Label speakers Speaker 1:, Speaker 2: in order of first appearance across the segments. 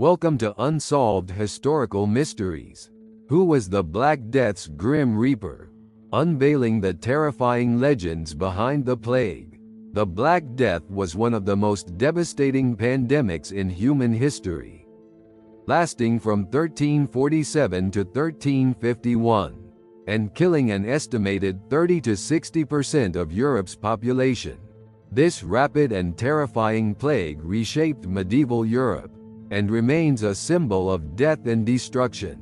Speaker 1: Welcome to Unsolved Historical Mysteries. Who was the Black Death's Grim Reaper? Unveiling the terrifying legends behind the plague. The Black Death was one of the most devastating pandemics in human history, lasting from 1347 to 1351, and killing an estimated 30 to 60% of Europe's population. This rapid and terrifying plague reshaped medieval Europe, and remains a symbol of death and destruction.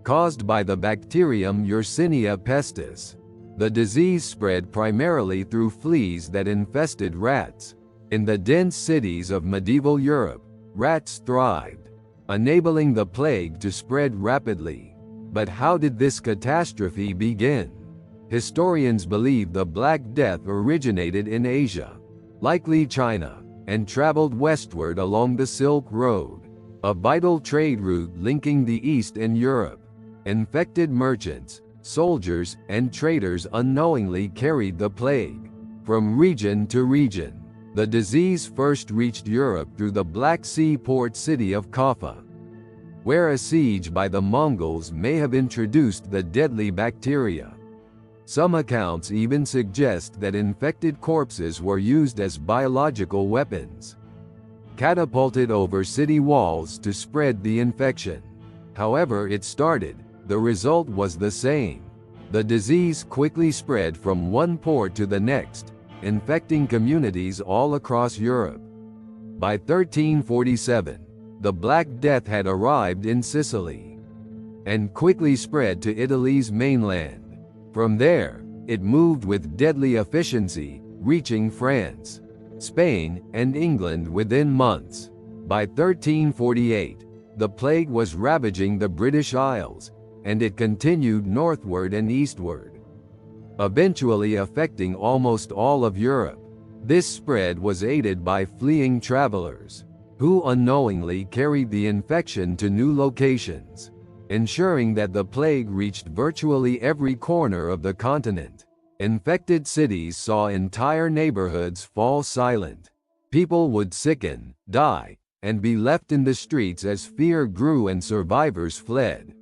Speaker 1: Caused by the bacterium Yersinia pestis, the disease spread primarily through fleas that infested rats. In the dense cities of medieval Europe, rats thrived, enabling the plague to spread rapidly. But how did this catastrophe begin? Historians believe the Black Death originated in Asia, likely China, and traveled westward along the Silk Road, a vital trade route linking the East and Europe. Infected merchants, soldiers, and traders unknowingly carried the plague from region to region. The disease first reached Europe through the Black Sea port city of Kaffa, where a siege by the Mongols may have introduced the deadly bacteria. Some accounts even suggest that infected corpses were used as biological weapons, catapulted over city walls to spread the infection. However it started, the result was the same. The disease quickly spread from one port to the next, infecting communities all across Europe. By 1347, the Black Death had arrived in Sicily, and quickly spread to Italy's mainland. From there, it moved with deadly efficiency, reaching France, Spain, and England within months. By 1348, the plague was ravaging the British Isles, and it continued northward and eastward, eventually affecting almost all of Europe. This spread was aided by fleeing travelers, who unknowingly carried the infection to new locations, ensuring that the plague reached virtually every corner of the continent. Infected cities saw entire neighborhoods fall silent. People would sicken, die, and be left in the streets as fear grew and survivors fled,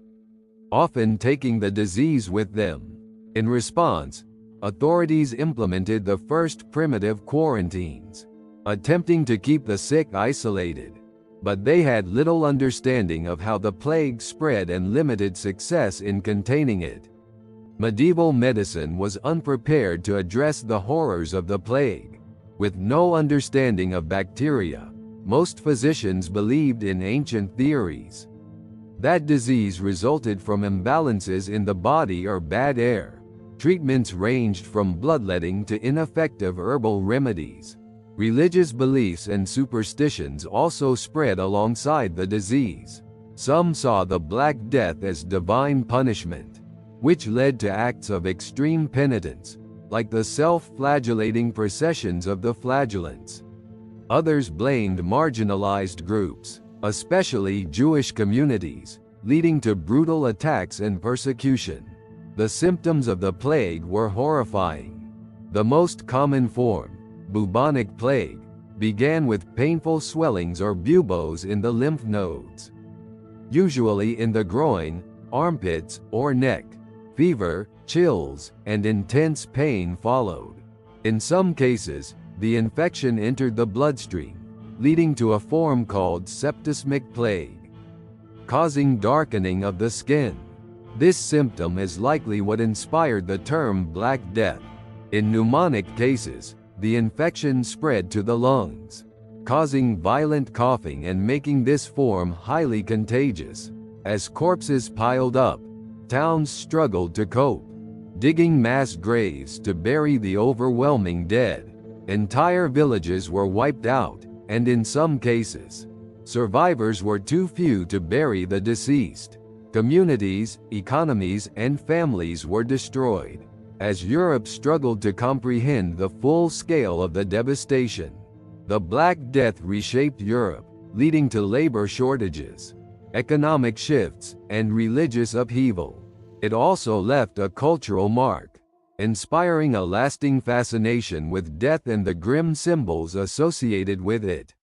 Speaker 1: often taking the disease with them. In response, authorities implemented the first primitive quarantines, attempting to keep the sick isolated. But they had little understanding of how the plague spread and limited success in containing it. Medieval medicine was unprepared to address the horrors of the plague. With no understanding of bacteria, most physicians believed in ancient theories that disease resulted from imbalances in the body or bad air. Treatments ranged from bloodletting to ineffective herbal remedies. Religious beliefs and superstitions also spread alongside the disease. Some saw the Black Death as divine punishment, which led to acts of extreme penitence, like the self-flagellating processions of the flagellants. Others blamed marginalized groups, especially Jewish communities, leading to brutal attacks and persecution. The symptoms of the plague were horrifying. The most common form, bubonic plague, began with painful swellings or buboes in the lymph nodes, usually in the groin, armpits, or neck. Fever, chills, and intense pain followed. In some cases, the infection entered the bloodstream, leading to a form called septicemic plague, causing darkening of the skin. This symptom is likely what inspired the term Black Death. In pneumonic cases, the infection spread to the lungs, causing violent coughing and making this form highly contagious. As corpses piled up, towns struggled to cope, digging mass graves to bury the overwhelming dead. Entire villages were wiped out, and in some cases, survivors were too few to bury the deceased. Communities, economies, and families were destroyed. As Europe struggled to comprehend the full scale of the devastation, the Black Death reshaped Europe, leading to labor shortages, economic shifts, and religious upheaval. It also left a cultural mark, inspiring a lasting fascination with death and the grim symbols associated with it.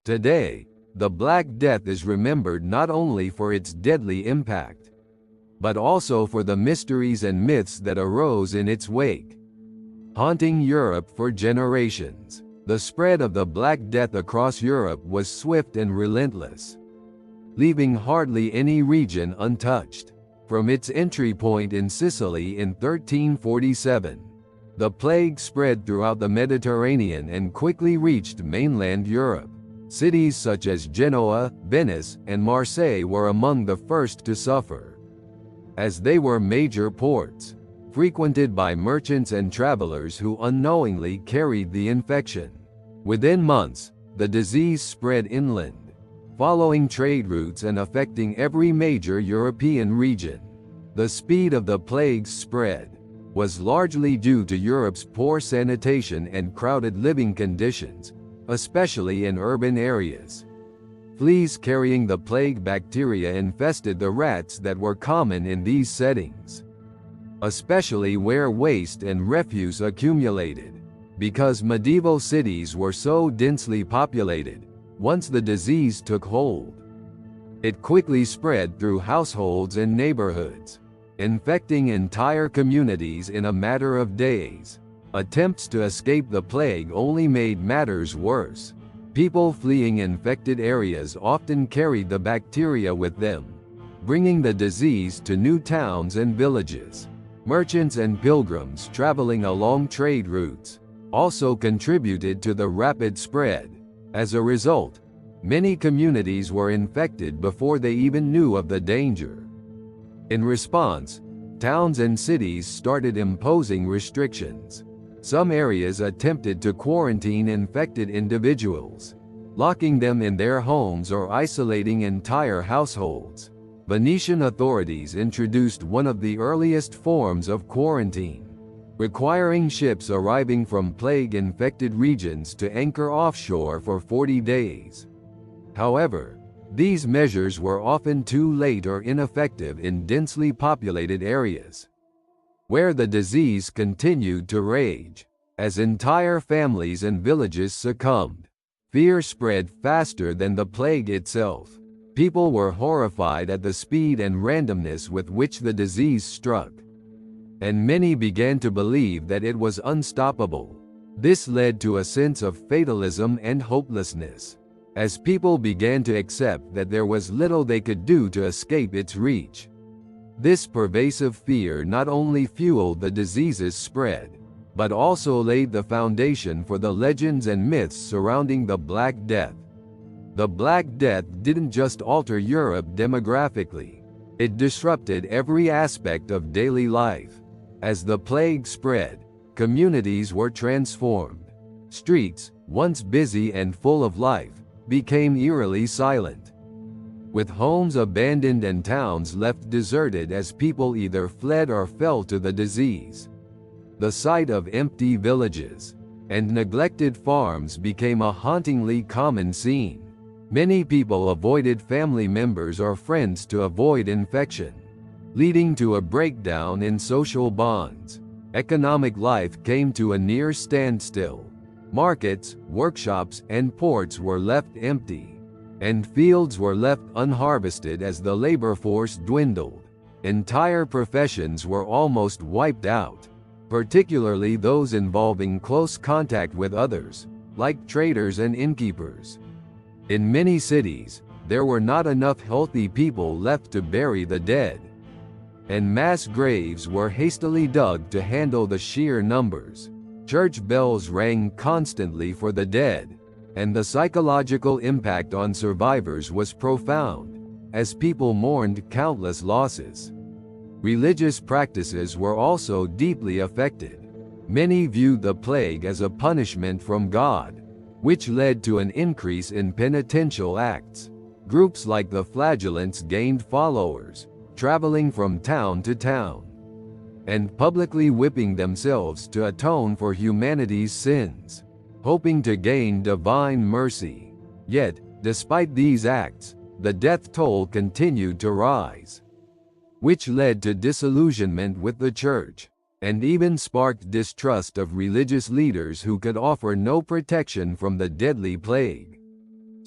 Speaker 1: Today, The Black Death is remembered not only for its deadly impact, but also for the mysteries and myths that arose in its wake. Haunting Europe for generations, the spread of the Black Death across Europe was swift and relentless, leaving hardly any region untouched. From its entry point in Sicily in 1347, the plague spread throughout the Mediterranean and quickly reached mainland Europe. Cities such as Genoa, Venice, and Marseille were among the first to suffer, as they were major ports, frequented by merchants and travelers who unknowingly carried the infection. Within months, the disease spread inland, following trade routes and affecting every major European region. The speed of the plague's spread was largely due to Europe's poor sanitation and crowded living conditions, especially in urban areas. Fleas carrying the plague bacteria infested the rats that were common in these settings, especially where waste and refuse accumulated. Because medieval cities were so densely populated, once the disease took hold, it quickly spread through households and neighborhoods, infecting entire communities in a matter of days. Attempts to escape the plague only made matters worse. People fleeing infected areas often carried the bacteria with them, bringing the disease to new towns and villages. Merchants and pilgrims traveling along trade routes also contributed to the rapid spread. As a result, many communities were infected before they even knew of the danger. In response, towns and cities started imposing restrictions. Some areas attempted to quarantine infected individuals, locking them in their homes or isolating entire households. Venetian authorities introduced one of the earliest forms of quarantine, requiring ships arriving from plague-infected regions to anchor offshore for 40 days. However, these measures were often too late or ineffective in densely populated areas, where the disease continued to rage. As entire families and villages succumbed, fear spread faster than the plague itself. People were horrified at the speed and randomness with which the disease struck, and many began to believe that it was unstoppable. This led to a sense of fatalism and hopelessness, as people began to accept that there was little they could do to escape its reach. This pervasive fear not only fueled the disease's spread, but also laid the foundation for the legends and myths surrounding the Black Death. The Black Death didn't just alter Europe demographically, it disrupted every aspect of daily life. As the plague spread, communities were transformed. Streets, once busy and full of life, became eerily silent, with homes abandoned and towns left deserted as people either fled or fell to the disease. The sight of empty villages and neglected farms became a hauntingly common scene. Many people avoided family members or friends to avoid infection, leading to a breakdown in social bonds. Economic life came to a near standstill. Markets, workshops, and ports were left empty, and fields were left unharvested as the labor force dwindled. Entire professions were almost wiped out, particularly those involving close contact with others, like traders and innkeepers. In many cities, there were not enough healthy people left to bury the dead, and mass graves were hastily dug to handle the sheer numbers. Church bells rang constantly for the dead, and the psychological impact on survivors was profound, as people mourned countless losses. Religious practices were also deeply affected. Many viewed the plague as a punishment from God, which led to an increase in penitential acts. Groups like the Flagellants gained followers, traveling from town to town, and publicly whipping themselves to atone for humanity's sins, hoping to gain divine mercy. Yet, despite these acts, the death toll continued to rise, which led to disillusionment with the Church, and even sparked distrust of religious leaders who could offer no protection from the deadly plague.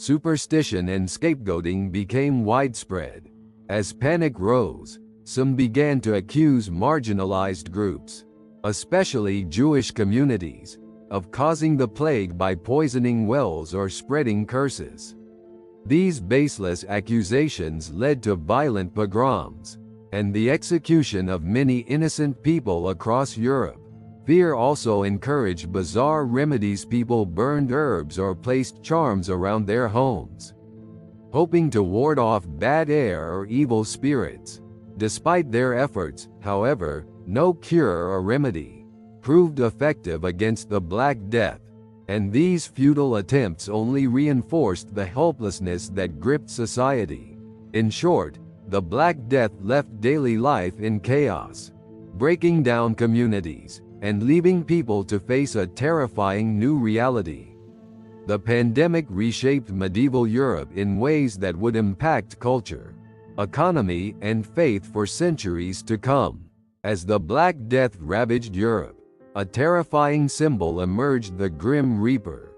Speaker 1: superstition and scapegoating became widespread. As panic rose, some began to accuse marginalized groups, especially Jewish communities, of causing the plague by poisoning wells or spreading curses. These baseless accusations led to violent pogroms and the execution of many innocent people across Europe. Fear also encouraged bizarre remedies. People burned herbs or placed charms around their homes, hoping to ward off bad air or evil spirits. Despite their efforts, however, no cure or remedy proved effective against the Black Death, and these futile attempts only reinforced the helplessness that gripped society. In short, the Black Death left daily life in chaos, breaking down communities and leaving people to face a terrifying new reality. The pandemic reshaped medieval Europe in ways that would impact culture, economy, and faith for centuries to come. As the Black Death ravaged Europe, a terrifying symbol emerged: the Grim Reaper.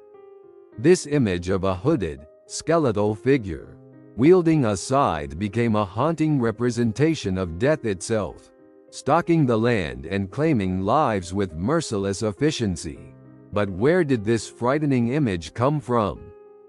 Speaker 1: This image of a hooded, skeletal figure, wielding a scythe, became a haunting representation of death itself, stalking the land and claiming lives with merciless efficiency. But where did this frightening image come from?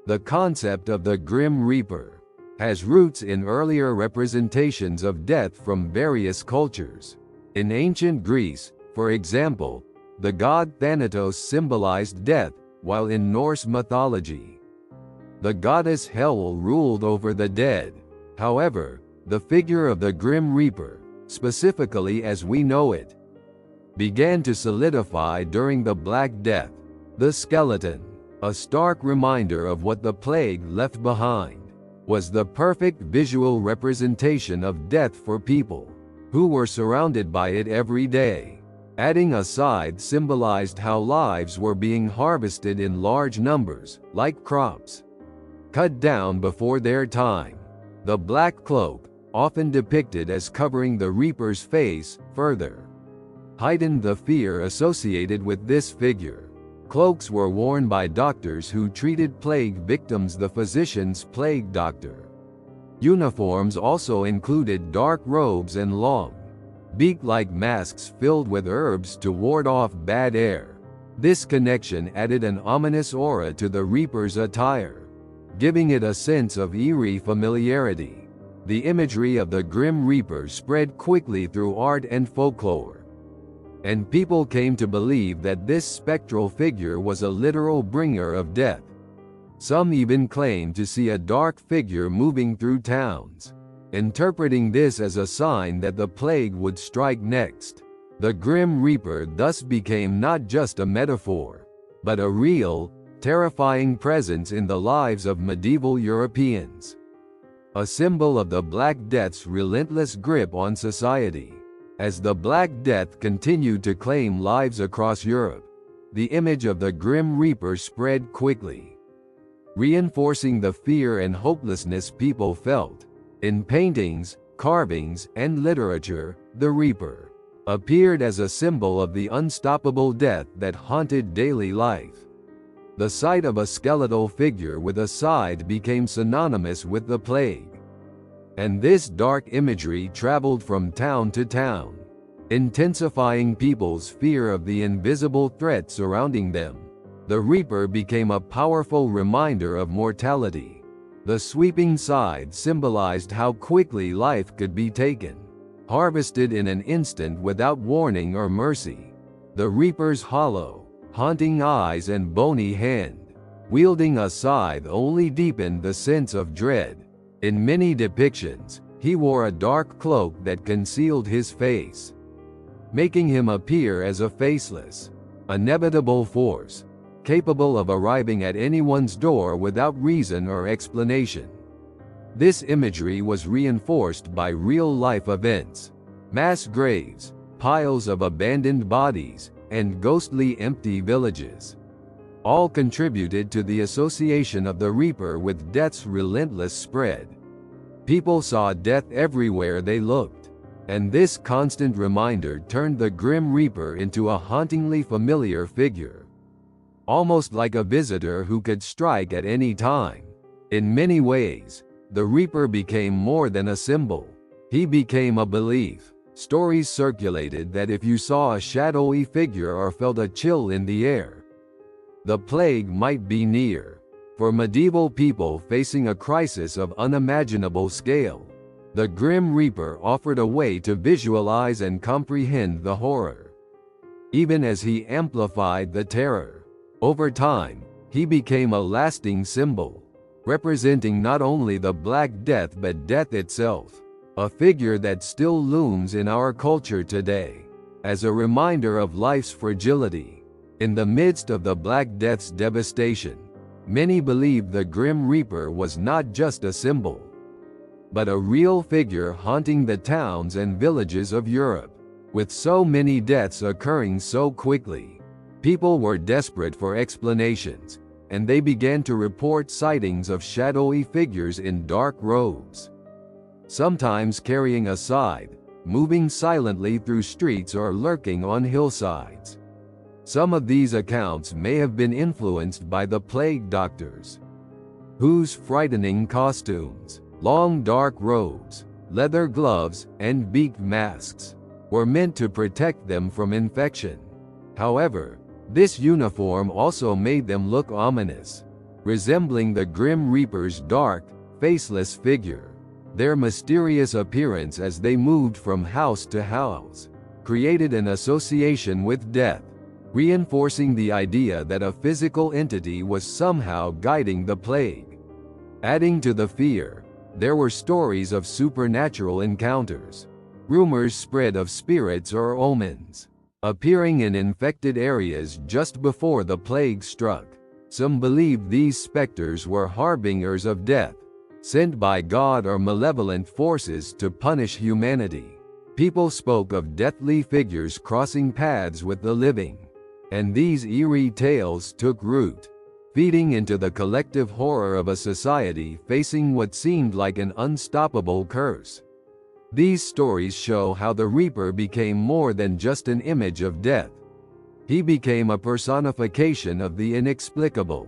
Speaker 1: The concept of the Grim Reaper has roots in earlier representations of death from various cultures. In ancient Greece, for example, the god Thanatos symbolized death, while in Norse mythology, the goddess Hel ruled over the dead. However, the figure of the Grim Reaper, specifically as we know it, began to solidify during the Black Death. The skeleton, a stark reminder of what the plague left behind, was the perfect visual representation of death for people who were surrounded by it every day. Adding a scythe symbolized how lives were being harvested in large numbers, like crops cut down before their time. The black cloak, often depicted as covering the Reaper's face, further heightened the fear associated with this figure. Cloaks were worn by doctors who treated plague victims, the physician's plague doctor. Uniforms also included dark robes and long, beak-like masks filled with herbs to ward off bad air. This connection added an ominous aura to the Reaper's attire, giving it a sense of eerie familiarity. The imagery of the Grim Reaper spread quickly through art and folklore, and people came to believe that this spectral figure was a literal bringer of death. Some even claimed to see a dark figure moving through towns, interpreting this as a sign that the plague would strike next. The Grim Reaper thus became not just a metaphor, but a real, terrifying presence in the lives of medieval Europeans. A symbol of the Black Death's relentless grip on society. As the Black Death continued to claim lives across Europe, the image of the Grim Reaper spread quickly, reinforcing the fear and hopelessness people felt. In paintings, carvings, and literature, the Reaper appeared as a symbol of the unstoppable death that haunted daily life. The sight of a skeletal figure with a scythe became synonymous with the plague, and this dark imagery traveled from town to town, intensifying people's fear of the invisible threat surrounding them. The Reaper became a powerful reminder of mortality. The sweeping scythe symbolized how quickly life could be taken, harvested in an instant without warning or mercy. The Reaper's hollow, haunting eyes and bony hand, wielding a scythe, only deepened the sense of dread. In many depictions, he wore a dark cloak that concealed his face, making him appear as a faceless, inevitable force, capable of arriving at anyone's door without reason or explanation. This imagery was reinforced by real-life events: mass graves, piles of abandoned bodies, and ghostly empty villages. All contributed to the association of the Reaper with death's relentless spread. People saw death everywhere they looked, and this constant reminder turned the Grim Reaper into a hauntingly familiar figure, almost like a visitor who could strike at any time. In many ways, the Reaper became more than a symbol. He became a belief. Stories circulated that if you saw a shadowy figure or felt a chill in the air, the plague might be near. For medieval people facing a crisis of unimaginable scale, the Grim Reaper offered a way to visualize and comprehend the horror. Even as he amplified the terror, over time, he became a lasting symbol, representing not only the Black Death but death itself, a figure that still looms in our culture today, as a reminder of life's fragility. In the midst of the Black Death's devastation, many believed the Grim Reaper was not just a symbol, but a real figure haunting the towns and villages of Europe. With so many deaths occurring so quickly, people were desperate for explanations, and they began to report sightings of shadowy figures in dark robes, sometimes carrying a scythe, moving silently through streets or lurking on hillsides. Some of these accounts may have been influenced by the plague doctors, whose frightening costumes, long dark robes, leather gloves, and beaked masks, were meant to protect them from infection. However, this uniform also made them look ominous, resembling the Grim Reaper's dark, faceless figure. Their mysterious appearance as they moved from house to house created an association with death, reinforcing the idea that a physical entity was somehow guiding the plague. Adding to the fear, there were stories of supernatural encounters. Rumors spread of spirits or omens appearing in infected areas just before the plague struck. Some believed these specters were harbingers of death, sent by God or malevolent forces to punish humanity. People spoke of deathly figures crossing paths with the living, and these eerie tales took root, feeding into the collective horror of a society facing what seemed like an unstoppable curse. These stories show how the Reaper became more than just an image of death. He became a personification of the inexplicable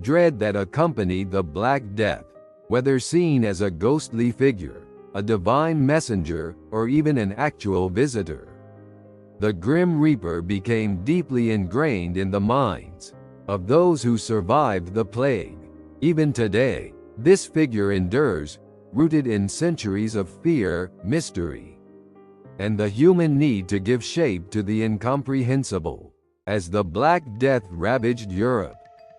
Speaker 1: dread that accompanied the Black Death. Whether seen as a ghostly figure, a divine messenger, or even an actual visitor, the Grim Reaper became deeply ingrained in the minds of those who survived the plague. Even today, this figure endures, rooted in centuries of fear, mystery, and the human need to give shape to the incomprehensible. As the Black Death ravaged Europe,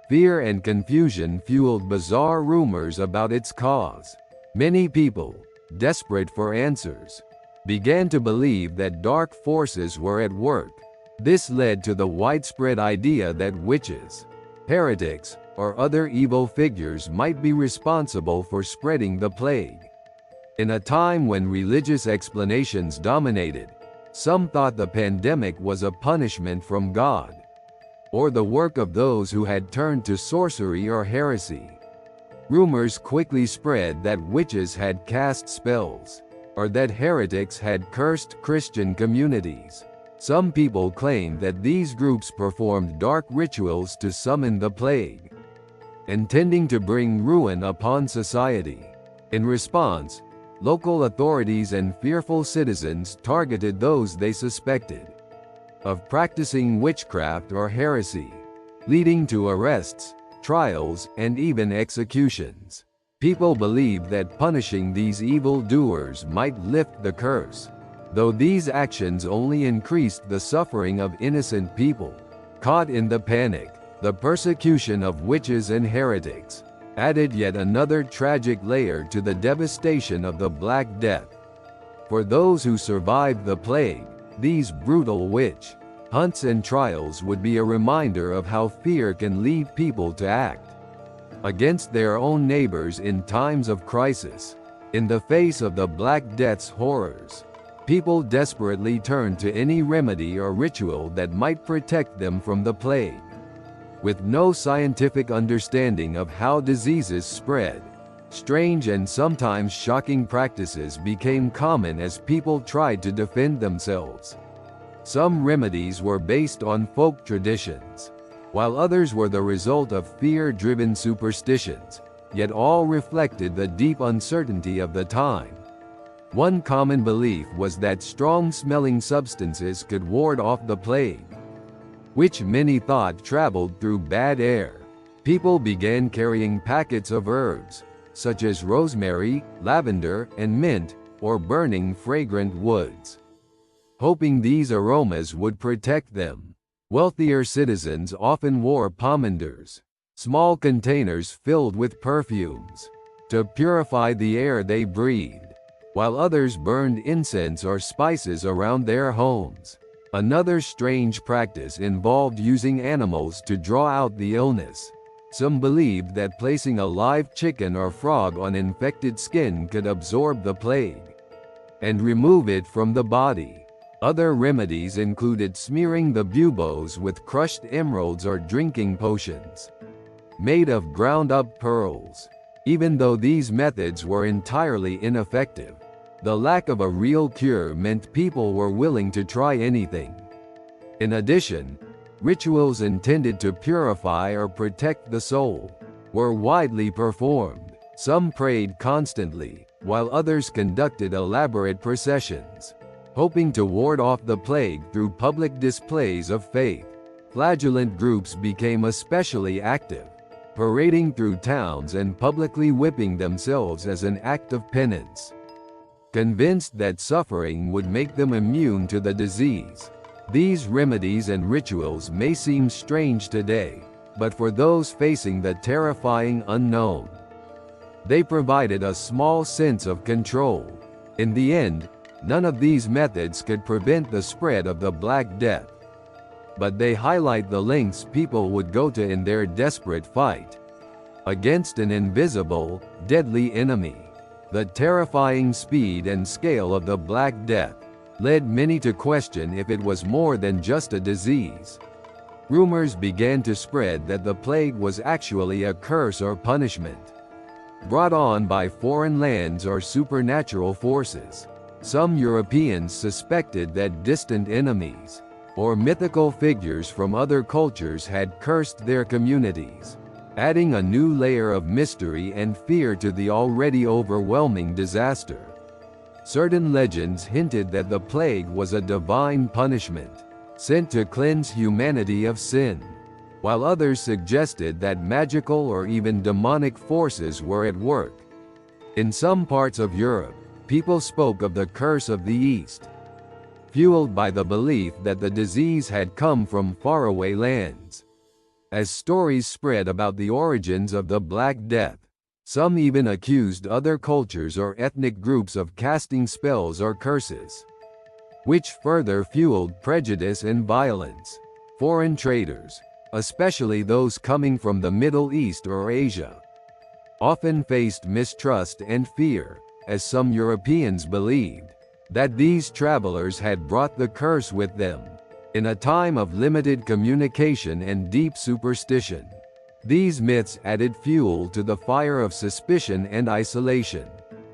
Speaker 1: fear and confusion fueled bizarre rumors about its cause. Many people, desperate for answers, began to believe that dark forces were at work. This led to the widespread idea that witches, heretics, or other evil figures might be responsible for spreading the plague. In a time when religious explanations dominated, some thought the pandemic was a punishment from God, or the work of those who had turned to sorcery or heresy. Rumors quickly spread that witches had cast spells, or that heretics had cursed Christian communities. Some people claimed that these groups performed dark rituals to summon the plague, intending to bring ruin upon society. In response, local authorities and fearful citizens targeted those they suspected of practicing witchcraft or heresy, leading to arrests, trials, and even executions. People believed that punishing these evildoers might lift the curse, though these actions only increased the suffering of innocent people. Caught in the panic, the persecution of witches and heretics added yet another tragic layer to the devastation of the Black Death. For those who survived the plague, these brutal witch hunts and trials would be a reminder of how fear can lead people to act against their own neighbors in times of crisis. In the face of the Black Death's horrors, people desperately turned to any remedy or ritual that might protect them from the plague. With no scientific understanding of how diseases spread, strange and sometimes shocking practices became common as people tried to defend themselves. Some remedies were based on folk traditions, while others were the result of fear-driven superstitions. yet all reflected the deep uncertainty of the time. One common belief was that strong-smelling substances could ward off the plague, which many thought traveled through bad air. People began carrying packets of herbs, such as rosemary, lavender, and mint, or burning fragrant woods, hoping these aromas would protect them. Wealthier citizens often wore pomanders, small containers filled with perfumes, to purify the air they breathed, while others burned incense or spices around their homes. Another strange practice involved using animals to draw out the illness. Some believed that placing a live chicken or frog on infected skin could absorb the plague and remove it from the body. Other remedies included smearing the buboes with crushed emeralds or drinking potions made of ground-up pearls. Even though these methods were entirely ineffective, the lack of a real cure meant people were willing to try anything. In addition, rituals intended to purify or protect the soul were widely performed. Some prayed constantly, while others conducted elaborate processions, hoping to ward off the plague through public displays of faith. Flagellant groups became especially active, parading through towns and publicly whipping themselves as an act of penance, convinced that suffering would make them immune to the disease. These remedies and rituals may seem strange today, but for those facing the terrifying unknown, they provided a small sense of control. In the end, none of these methods could prevent the spread of the Black Death, but they highlight the lengths people would go to in their desperate fight against an invisible, deadly enemy. The terrifying speed and scale of the Black Death led many to question if it was more than just a disease. Rumors began to spread that the plague was actually a curse or punishment brought on by foreign lands or supernatural forces. Some Europeans suspected that distant enemies or mythical figures from other cultures had cursed their communities, adding a new layer of mystery and fear to the already overwhelming disaster. Certain legends hinted that the plague was a divine punishment sent to cleanse humanity of sin, while others suggested that magical or even demonic forces were at work. In some parts of Europe, people spoke of the curse of the East, fueled by the belief that the disease had come from faraway lands. As stories spread about the origins of the Black Death, some even accused other cultures or ethnic groups of casting spells or curses, which further fueled prejudice and violence. Foreign traders, especially those coming from the Middle East or Asia, often faced mistrust and fear, as some Europeans believed that these travelers had brought the curse with them. In a time of limited communication and deep superstition, these myths added fuel to the fire of suspicion and isolation.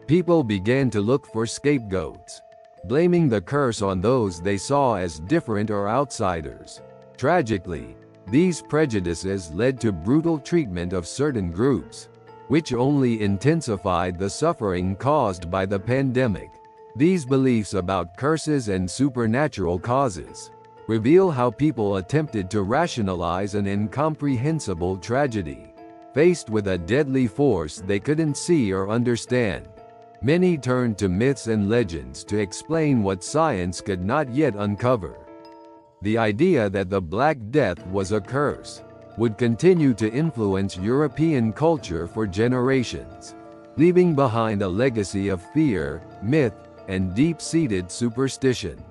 Speaker 1: People began to look for scapegoats, blaming the curse on those they saw as different or outsiders. Tragically, these prejudices led to brutal treatment of certain groups, which only intensified the suffering caused by the pandemic. These beliefs about curses and supernatural causes reveal how people attempted to rationalize an incomprehensible tragedy. Faced with a deadly force they couldn't see or understand, many turned to myths and legends to explain what science could not yet uncover. The idea that the Black Death was a curse would continue to influence European culture for generations, leaving behind a legacy of fear, myth, and deep-seated superstition.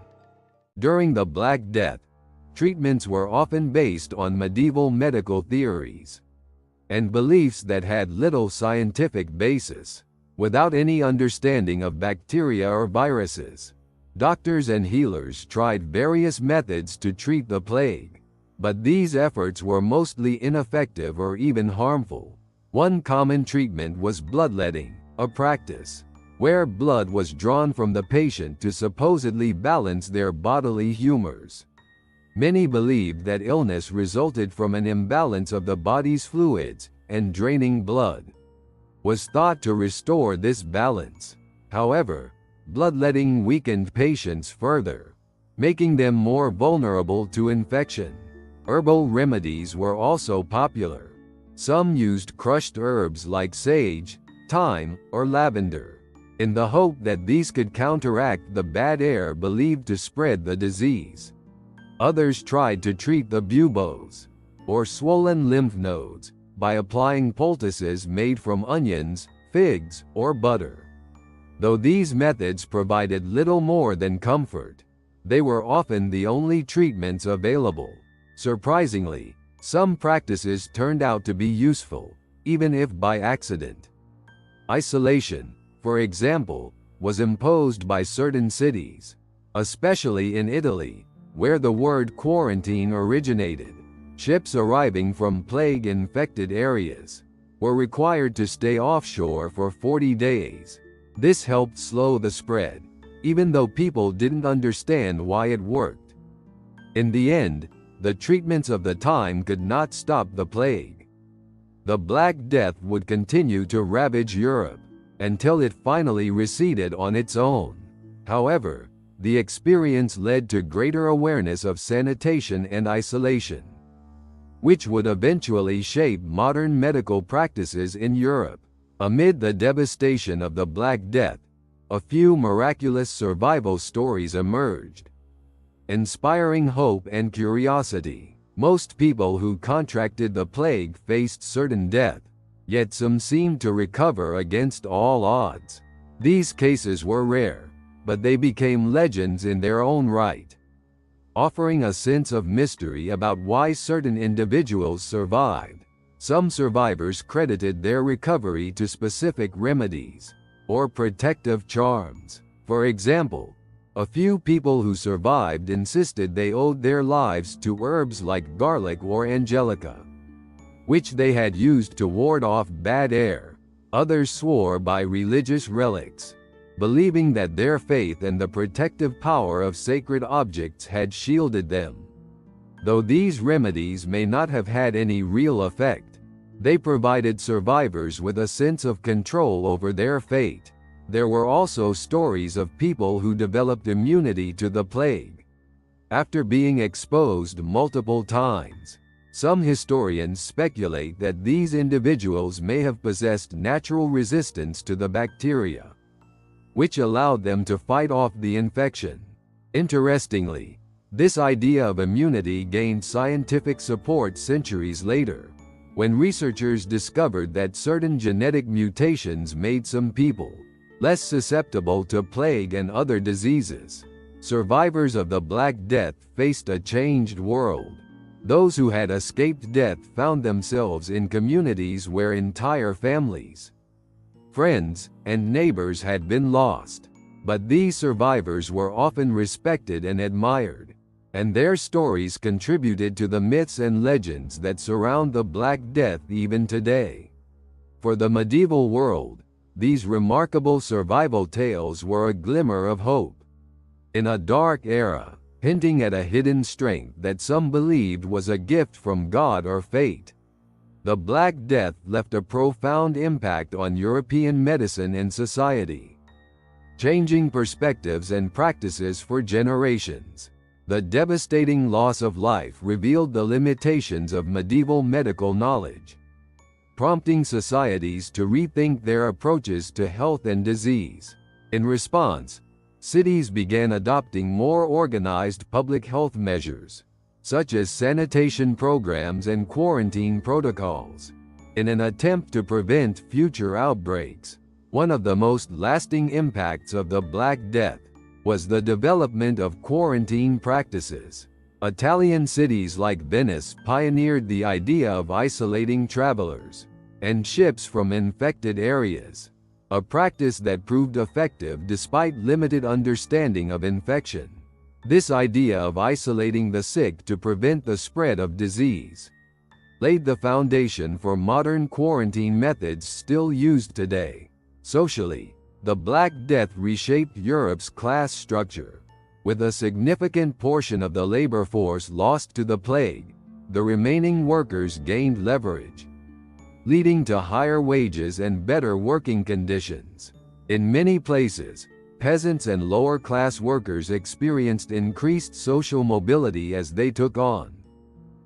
Speaker 1: During the Black Death, treatments were often based on medieval medical theories and beliefs that had little scientific basis. Without any understanding of bacteria or viruses, doctors and healers tried various methods to treat the plague, but these efforts were mostly ineffective or even harmful. One common treatment was bloodletting, a practice where blood was drawn from the patient to supposedly balance their bodily humors. Many believed that illness resulted from an imbalance of the body's fluids and draining blood, was thought to restore this balance. However, bloodletting weakened patients further, making them more vulnerable to infection. Herbal remedies were also popular. Some used crushed herbs like sage, thyme, or lavender, in the hope that these could counteract the bad air believed to spread the disease. Others tried to treat the buboes, or swollen lymph nodes, by applying poultices made from onions, figs, or butter. Though these methods provided little more than comfort, they were often the only treatments available. Surprisingly, some practices turned out to be useful, even if by accident. Isolation, for example, was imposed by certain cities, especially in Italy, where the word quarantine originated. Ships arriving from plague-infected areas were required to stay offshore for 40 days. This helped slow the spread, even though people didn't understand why it worked. In the end, the treatments of the time could not stop the plague. The Black Death would continue to ravage Europe until it finally receded on its own. However, the experience led to greater awareness of sanitation and isolation, which would eventually shape modern medical practices in Europe. Amid the devastation of the Black Death, a few miraculous survival stories emerged, inspiring hope and curiosity. Most people who contracted the plague faced certain death, yet some seemed to recover against all odds. These cases were rare, but they became legends in their own right, offering a sense of mystery about why certain individuals survived. Some survivors credited their recovery to specific remedies or protective charms. For example, a few people who survived insisted they owed their lives to herbs like garlic or angelica, which they had used to ward off bad air. Others swore by religious relics, believing that their faith and the protective power of sacred objects had shielded them. Though these remedies may not have had any real effect, they provided survivors with a sense of control over their fate. There were also stories of people who developed immunity to the plague after being exposed multiple times. Some historians speculate that these individuals may have possessed natural resistance to the bacteria, which allowed them to fight off the infection. Interestingly, this idea of immunity gained scientific support centuries later, when researchers discovered that certain genetic mutations made some people less susceptible to plague and other diseases. Survivors of the Black Death faced a changed world. Those who had escaped death found themselves in communities where entire families, friends, and neighbors had been lost. But these survivors were often respected and admired, and their stories contributed to the myths and legends that surround the Black Death even today. For the medieval world, these remarkable survival tales were a glimmer of hope in a dark era, hinting at a hidden strength that some believed was a gift from God or fate. The Black Death left a profound impact on European medicine and society, changing perspectives and practices for generations. The devastating loss of life revealed the limitations of medieval medical knowledge, prompting societies to rethink their approaches to health and disease. In response, cities began adopting more organized public health measures, such as sanitation programs and quarantine protocols, in an attempt to prevent future outbreaks. One of the most lasting impacts of the Black Death was the development of quarantine practices. Italian cities like Venice pioneered the idea of isolating travelers and ships from infected areas, a practice that proved effective despite limited understanding of infection. This idea of isolating the sick to prevent the spread of disease laid the foundation for modern quarantine methods still used today. Socially, the Black Death reshaped Europe's class structure. With a significant portion of the labor force lost to the plague, the remaining workers gained leverage, leading to higher wages and better working conditions. In many places, peasants and lower-class workers experienced increased social mobility as they took on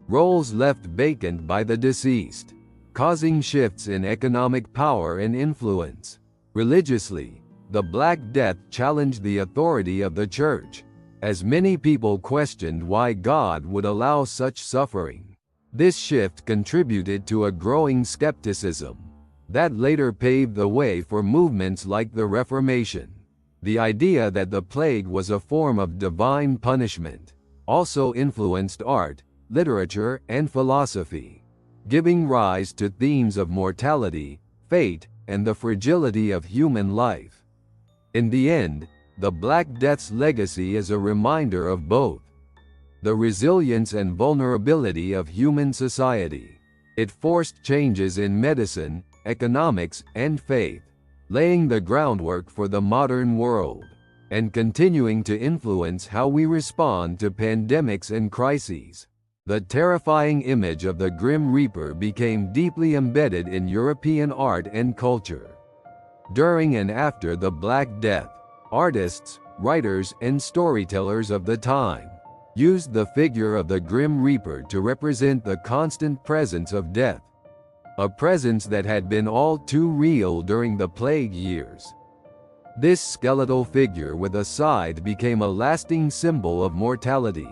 Speaker 1: roles left vacant by the deceased, causing shifts in economic power and influence. Religiously, the Black Death challenged the authority of the Church, as many people questioned why God would allow such suffering. This shift contributed to a growing skepticism that later paved the way for movements like the Reformation. The idea that the plague was a form of divine punishment also influenced art, literature, and philosophy, giving rise to themes of mortality, fate, and the fragility of human life. In the end, the Black Death's legacy is a reminder of both the resilience and vulnerability of human society. It forced changes in medicine, economics, and faith, laying the groundwork for the modern world, and continuing to influence how we respond to pandemics and crises. The terrifying image of the Grim Reaper became deeply embedded in European art and culture. During and after the Black Death, artists, writers, and storytellers of the time used the figure of the Grim Reaper to represent the constant presence of death, a presence that had been all too real during the plague years. This skeletal figure with a scythe became a lasting symbol of mortality,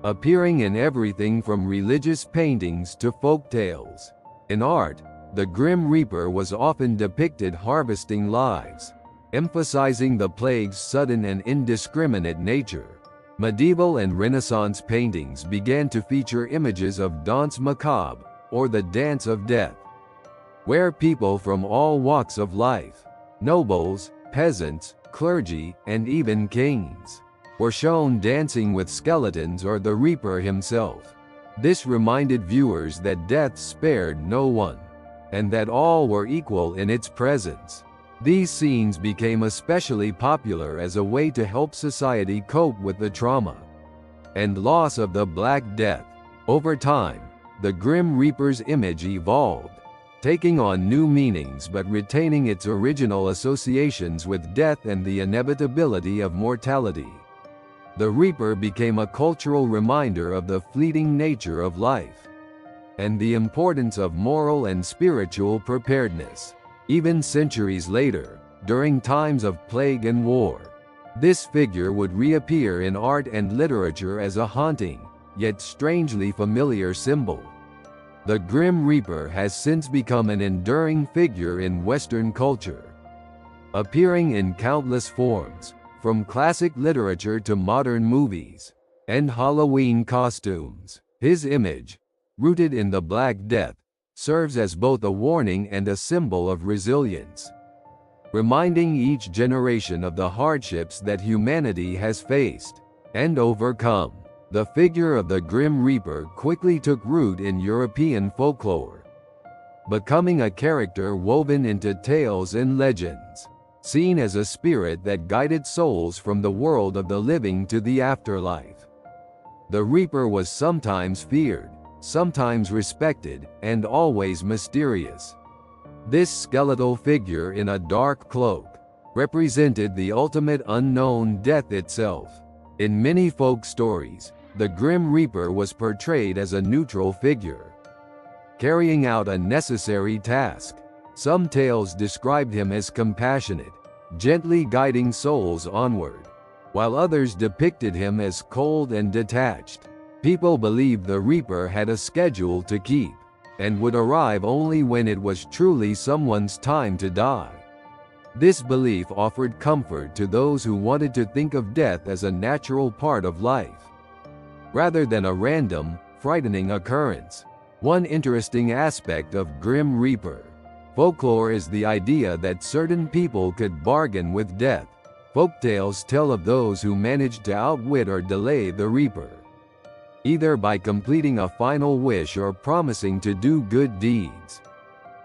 Speaker 1: appearing in everything from religious paintings to folk tales. In art, the Grim Reaper was often depicted harvesting lives, emphasizing the plague's sudden and indiscriminate nature. Medieval and Renaissance paintings began to feature images of danse macabre, or the dance of death, where people from all walks of life, nobles, peasants, clergy, and even kings, were shown dancing with skeletons or the Reaper himself. This reminded viewers that death spared no one, and that all were equal in its presence. These scenes became especially popular as a way to help society cope with the trauma and loss of the Black Death. Over time, the Grim Reaper's image evolved, taking on new meanings but retaining its original associations with death and the inevitability of mortality. The Reaper became a cultural reminder of the fleeting nature of life and the importance of moral and spiritual preparedness. Even centuries later, during times of plague and war, this figure would reappear in art and literature as a haunting, yet strangely familiar symbol. The Grim Reaper has since become an enduring figure in Western culture, appearing in countless forms, from classic literature to modern movies and Halloween costumes. His image, rooted in the Black Death, serves as both a warning and a symbol of resilience, reminding each generation of the hardships that humanity has faced and overcome. The figure of the Grim Reaper quickly took root in European folklore, becoming a character woven into tales and legends, seen as a spirit that guided souls from the world of the living to the afterlife. The Reaper was sometimes feared, sometimes respected, and always mysterious. This skeletal figure in a dark cloak represented the ultimate unknown, death itself. In many folk stories, the Grim Reaper was portrayed as a neutral figure, carrying out a necessary task. Some tales described him as compassionate, gently guiding souls onward, while others depicted him as cold and detached. People believed the Reaper had a schedule to keep, and would arrive only when it was truly someone's time to die. This belief offered comfort to those who wanted to think of death as a natural part of life, rather than a random, frightening occurrence. One interesting aspect of Grim Reaper folklore is the idea that certain people could bargain with death. Folktales tell of those who managed to outwit or delay the Reaper, either by completing a final wish or promising to do good deeds.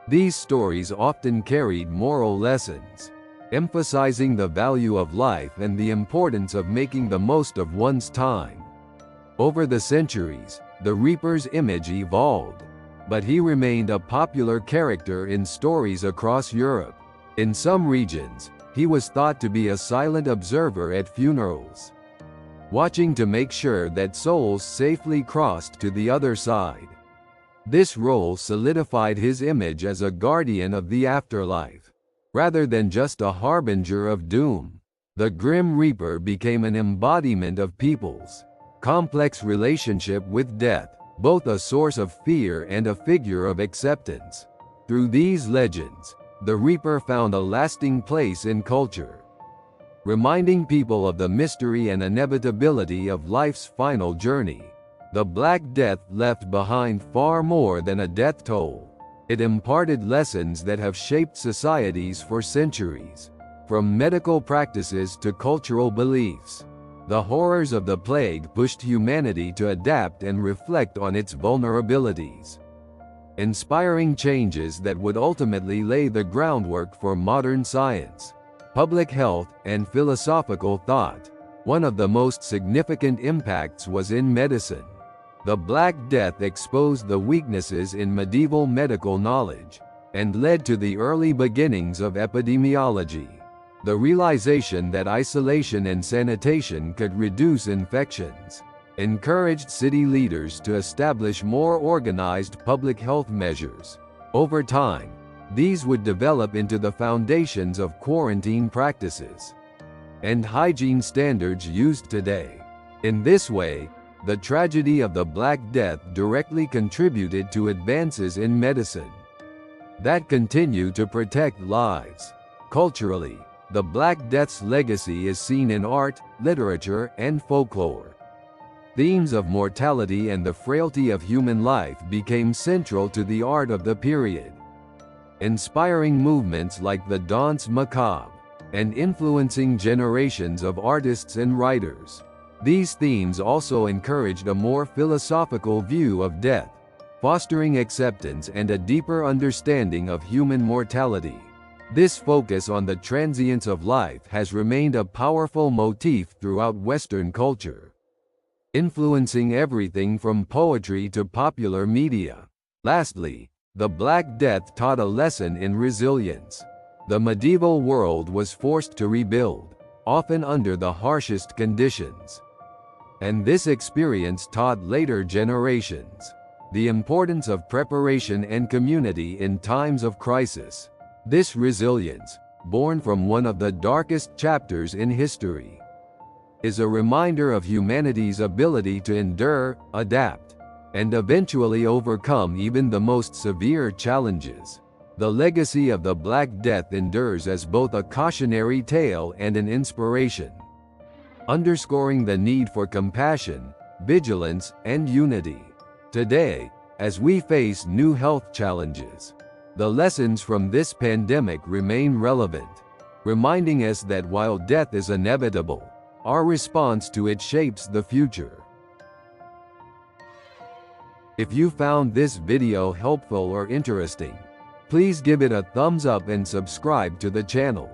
Speaker 1: These stories often carried moral lessons, emphasizing the value of life and the importance of making the most of one's time. Over the centuries, the Reaper's image evolved, but he remained a popular character in stories across Europe. In some regions, he was thought to be a silent observer at funerals, watching to make sure that souls safely crossed to the other side. This role solidified his image as a guardian of the afterlife, rather than just a harbinger of doom. The Grim Reaper became an embodiment of people's complex relationship with death, both a source of fear and a figure of acceptance. Through these legends, the Reaper found a lasting place in culture, reminding people of the mystery and inevitability of life's final journey. The Black Death left behind far more than a death toll. It imparted lessons that have shaped societies for centuries. From medical practices to cultural beliefs, the horrors of the plague pushed humanity to adapt and reflect on its vulnerabilities, inspiring changes that would ultimately lay the groundwork for modern science, public health, and philosophical thought. One of the most significant impacts was in medicine. The Black Death exposed the weaknesses in medieval medical knowledge, and led to the early beginnings of epidemiology. The realization that isolation and sanitation could reduce infections encouraged city leaders to establish more organized public health measures. Over time, these would develop into the foundations of quarantine practices and hygiene standards used today. In this way, the tragedy of the Black Death directly contributed to advances in medicine that continue to protect lives. Culturally, the Black Death's legacy is seen in art, literature, and folklore. Themes of mortality and the frailty of human life became central to the art of the period, inspiring movements like the danse macabre and influencing generations of artists and writers. These themes also encouraged a more philosophical view of death, fostering acceptance and a deeper understanding of human mortality. This focus on the transience of life has remained a powerful motif throughout Western culture, influencing everything from poetry to popular media. Lastly, the Black Death taught a lesson in resilience. The medieval world was forced to rebuild, often under the harshest conditions, and this experience taught later generations the importance of preparation and community in times of crisis. This resilience, born from one of the darkest chapters in history, is a reminder of humanity's ability to endure, adapt, and eventually overcome even the most severe challenges. The legacy of the Black Death endures as both a cautionary tale and an inspiration, underscoring the need for compassion, vigilance, and unity. Today, as we face new health challenges, the lessons from this pandemic remain relevant, reminding us that while death is inevitable, our response to it shapes the future. If you found this video helpful or interesting, please give it a thumbs up and subscribe to the channel.